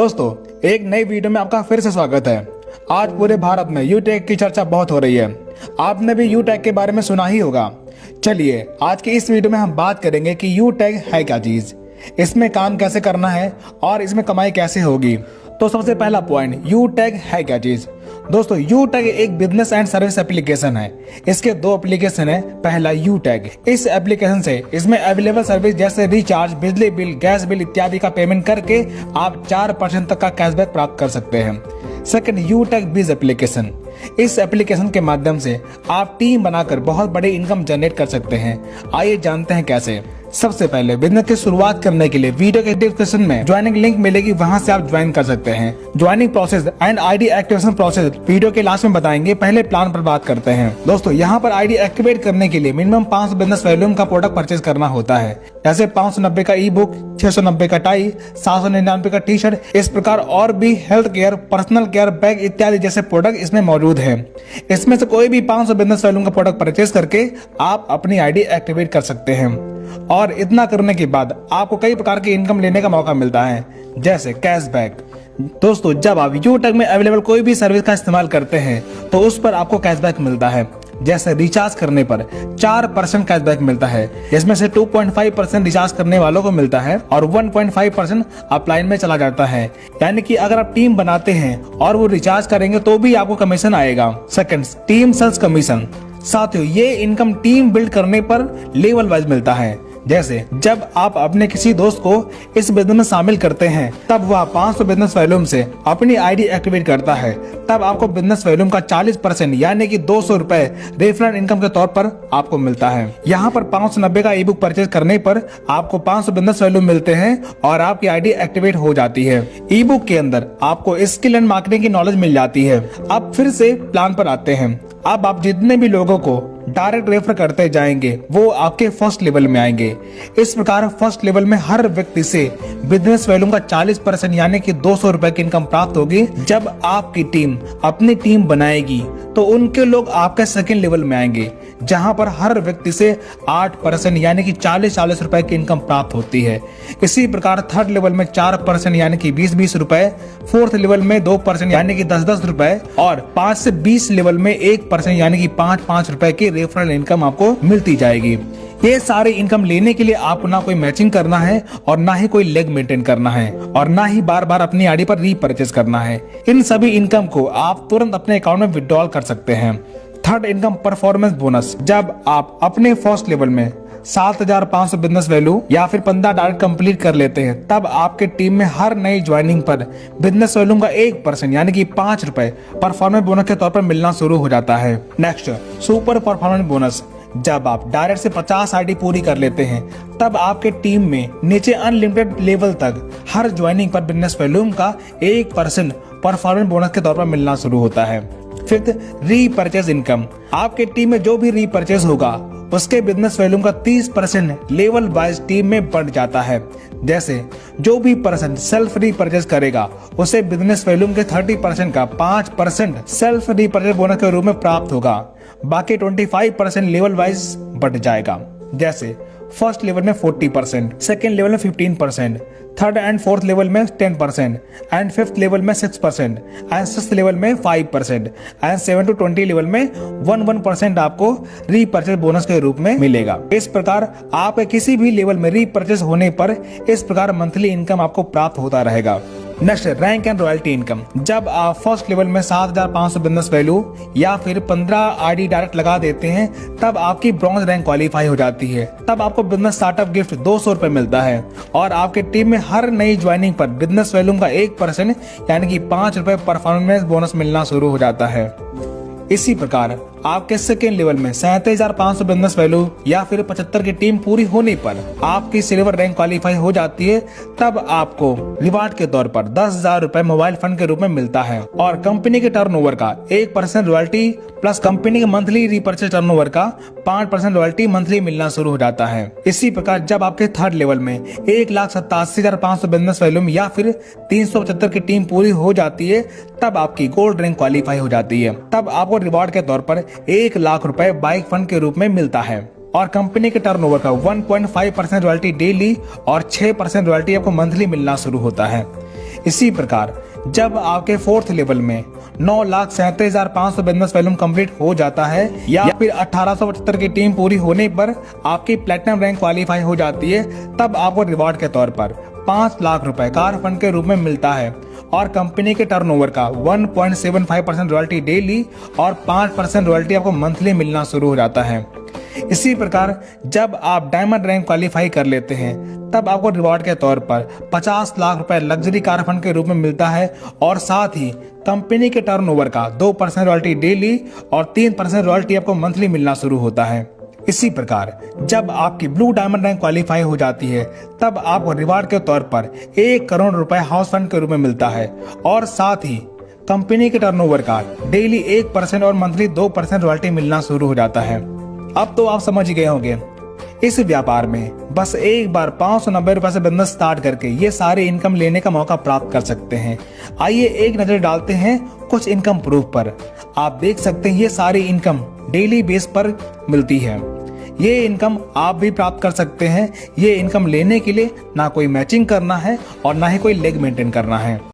दोस्तों, एक नई वीडियो में आपका फिर से स्वागत है। आज पूरे भारत में यूटेक की चर्चा बहुत हो रही है। आपने भी यूटेक के बारे में सुना ही होगा। चलिए आज की इस वीडियो में हम बात करेंगे कि यूटेक है क्या चीज, इसमें काम कैसे करना है और इसमें कमाई कैसे होगी। तो सबसे पहला पॉइंट, यूटेक है क्या चीज। दोस्तों, यूटेक एक बिजनेस एंड सर्विस एप्लीकेशन है। इसके दो एप्लीकेशन है। पहला यूटेक, इस एप्लीकेशन से इसमें अवेलेबल सर्विस जैसे रिचार्ज, बिजली बिल, गैस बिल इत्यादि का पेमेंट करके आप 4% तक का कैशबैक प्राप्त कर सकते हैं। सेकंड, यूटेक बिज एप्लीकेशन, इस एप्लीकेशन के माध्यम से आप टीम बनाकर बहुत बड़ी इनकम जनरेट कर सकते हैं। आइए जानते हैं कैसे। सबसे पहले बिजनेस की शुरुआत करने के लिए वीडियो के डिस्क्रिप्शन में ज्वाइनिंग लिंक मिलेगी, वहां से आप ज्वाइन कर सकते हैं। Joining process and ID activation process video के लास्ट में बताएंगे। पहले प्लान पर बात करते हैं। दोस्तों, यहाँ पर आईडी एक्टिवेट करने के लिए मिनिमम 500 बिजनेस वॉल्यूम का प्रोडक्ट परचेज करना होता है। जैसे 590 का ई बुक, 690 का टाई, 799 का टी शर्ट, इस प्रकार और भी health care, personal care, bag इत्यादि जैसे प्रोडक्ट इसमें मौजूद है। इसमें से कोई भी 500 बिजनेस वॉल्यूम का प्रोडक्ट परचेज करके आप अपनी आईडी एक्टिवेट कर सकते हैं। और इतना करने के बाद आपको कई प्रकार की इनकम लेने का मौका मिलता है, जैसे कैशबैक। दोस्तों, जब आप यूटेक में अवेलेबल कोई भी सर्विस का इस्तेमाल करते हैं तो उस पर आपको कैशबैक मिलता है। जैसे रिचार्ज करने पर 4% कैशबैक मिलता है, इसमें से 2.5% रिचार्ज करने वालों को मिलता है और 1.5% अपलाइन में चला जाता है। यानी कि अगर आप टीम बनाते हैं और वो रिचार्ज करेंगे तो भी आपको कमीशन आएगा। Second, team sales commission. साथियों, ये इनकम टीम बिल्ड करने पर लेवल वाइज मिलता है। जैसे जब आप अपने किसी दोस्त को इस बिजनेस में शामिल करते हैं तब वह 500 बिजनेस वॉल्यूम से अपनी आईडी एक्टिवेट करता है, तब आपको बिजनेस वॉल्यूम का 40% यानी कि 200 रुपए रेफरल इनकम के तौर पर आपको मिलता है। यहाँ पर 590 का ई बुक परचेज करने पर आपको 500 बिजनेस वॉल्यूम मिलते हैं और आपकी आईडी एक्टिवेट हो जाती है। ई बुक के अंदर आपको स्किल एंड मार्केटिंग की नॉलेज मिल जाती है। अब फिर से प्लान पर आते हैं। अब आप जितने भी लोगों को डायरेक्ट रेफर करते जाएंगे वो आपके फर्स्ट लेवल में आएंगे। इस प्रकार फर्स्ट लेवल में हर व्यक्ति से बिजनेस वॉल्यूम का 40% यानी कि 200 रुपए की इनकम प्राप्त होगी। जब आपकी टीम अपनी टीम बनाएगी तो उनके लोग आपके सेकंड लेवल में आएंगे, जहां पर हर व्यक्ति से 8% यानी कि 40 रुपए की इनकम प्राप्त होती है। इसी प्रकार थर्ड लेवल में 4% यानी कि 20 रुपए, फोर्थ लेवल में 2% यानी कि 10 रुपए और 5 से 20 लेवल में 1% यानी कि 5 रुपए की रेफरल इनकम आपको मिलती जाएगी। ये सारी इनकम लेने के लिए आपको ना कोई मैचिंग करना है और ना ही कोई लेग मेंटेन करना है और ना ही बार बार अपनी आईडी पर रीपरचेज करना है। इन सभी इनकम को आप तुरंत अपने अकाउंट में विड्रॉल कर सकते हैं। Third income, performance bonus. जब आप अपने फर्स्ट लेवल में 7500 बिजनेस वैल्यू या फिर 15 डायरेक्ट कंप्लीट कर लेते हैं तब आपके टीम में हर नई ज्वाइनिंग पर बिजनेस वैल्यूम का 1% यानी कि 5 रुपए परफॉर्मेंस बोनस के तौर पर मिलना शुरू हो जाता है। Next, super performance bonus. जब आप डायरेक्ट से 50 आईडी पूरी कर लेते हैं तब आपके टीम में नीचे अनलिमिटेड लेवल तक हर ज्वाइनिंग पर बिजनेस वैल्यूम का 1% परफॉर्मेंस बोनस के तौर पर मिलना शुरू होता है। Fifth, repurchase income. आपके टीम में जो भी रीपरचेज होगा उसके बिजनेस वैल्यूम का 30% लेवल वाइज टीम में बढ़ जाता है। जैसे जो भी पर्सन सेल्फ रीपरचेज करेगा उसे बिजनेस वैल्यूम के 30% का 5% सेल्फ रीपरचेज बोनस के रूप में प्राप्त होगा। बाकी 25% लेवल वाइज बढ़ जाएगा। जैसे फर्स्ट लेवल में 40%, सेकेंड लेवल में 15%, थर्ड एंड फोर्थ लेवल में 10% एंड फिफ्थ लेवल में 6% एंड सिक्स्थ लेवल में 5% एंड 7 to 20 लेवल में 1% आपको रीपरचेज बोनस के रूप में मिलेगा। इस प्रकार आप किसी भी लेवल में रीपरचेज होने पर इस प्रकार मंथली इनकम आपको प्राप्त होता रहेगा। Next, rank and royalty income. जब आप फर्स्ट लेवल में 7500 बिजनेस वैल्यू या फिर 15 आईडी डायरेक्ट लगा देते हैं तब आपकी ब्रॉन्ज रैंक क्वालिफाई हो जाती है। तब आपको बिजनेस स्टार्टअप गिफ्ट 200 रुपए मिलता है और आपके टीम में हर नई ज्वाइनिंग पर बिजनेस वैल्यूम का 1% यानी कि 5 रुपए परफॉर्मेंस बोनस मिलना शुरू हो जाता है। इसी प्रकार आपके सेकेंड लेवल में 37,500 बिजनेस वैल्यू या फिर 75 की टीम पूरी होने पर आपकी सिल्वर रैंक क्वालिफाई हो जाती है। तब आपको रिवार्ड के तौर पर 10,000 रुपए मोबाइल फंड के रूप में मिलता है और कंपनी के टर्नओवर का 1% रॉयल्टी प्लस कंपनी के मंथली रीपरचेज टर्नओवर का 5% रॉयल्टी मंथली मिलना शुरू हो जाता है। इसी प्रकार जब आपके थर्ड लेवल में 1,87,500 बिजनेस वैल्यूम या फिर 375 की टीम पूरी हो जाती है तब आपकी गोल्ड रैंक क्वालिफाई हो जाती है। तब आपको रिवार्ड के तौर पर 1 लाख रुपए बाइक फंड के रूप में मिलता है और कंपनी के टर्नओवर का 1.5% रॉयल्टी डेली और 6% रॉयल्टी आपको मंथली मिलना शुरू होता है। इसी प्रकार जब आपके 4th लेवल में 9,37,500 बिजनेस वॉल्यूम कंप्लीट हो जाता है या फिर 1875 की टीम पूरी होने पर आपकी प्लेटिनम रैंक क्वालिफाई हो जाती है, तब आपको रिवॉर्ड के तौर पर 5 लाख रुपए कार फंड के रूप में मिलता है और कंपनी के टर्नओवर का 1.75% रॉयल्टी डेली और 5% रॉयल्टी आपको मंथली मिलना शुरू हो जाता है। इसी प्रकार जब आप डायमंड रैंक क्वालिफाई कर लेते हैं तब आपको रिवॉर्ड के तौर पर 50 लाख रुपए लग्जरी कार फंड के रूप में मिलता है और साथ ही कंपनी के टर्नओवर का 2% रॉयल्टी डेली और 3% रॉयल्टी आपको मंथली मिलना शुरू होता है। इसी प्रकार जब आपकी ब्लू डायमंड रैंक क्वालिफाई हो जाती है तब आपको रिवॉर्ड के तौर पर 1 करोड़ रुपए हाउस फंड के रूप में मिलता है और साथ ही कंपनी के टर्नओवर का डेली 1% और मंथली 2% रॉयल्टी मिलना शुरू हो जाता है। अब तो आप समझ ही गए होंगे, इस व्यापार में बस एक बार 590 रुपए से बिजनेस स्टार्ट करके ये सारे इनकम लेने का मौका प्राप्त कर सकते हैं। आइए एक नजर डालते हैं कुछ इनकम प्रूफ पर। आप देख सकते हैं ये सारी इनकम डेली बेस पर मिलती है। ये इनकम आप भी प्राप्त कर सकते हैं। ये इनकम लेने के लिए ना कोई मैचिंग करना है और ना ही कोई लेग मेंटेन करना है।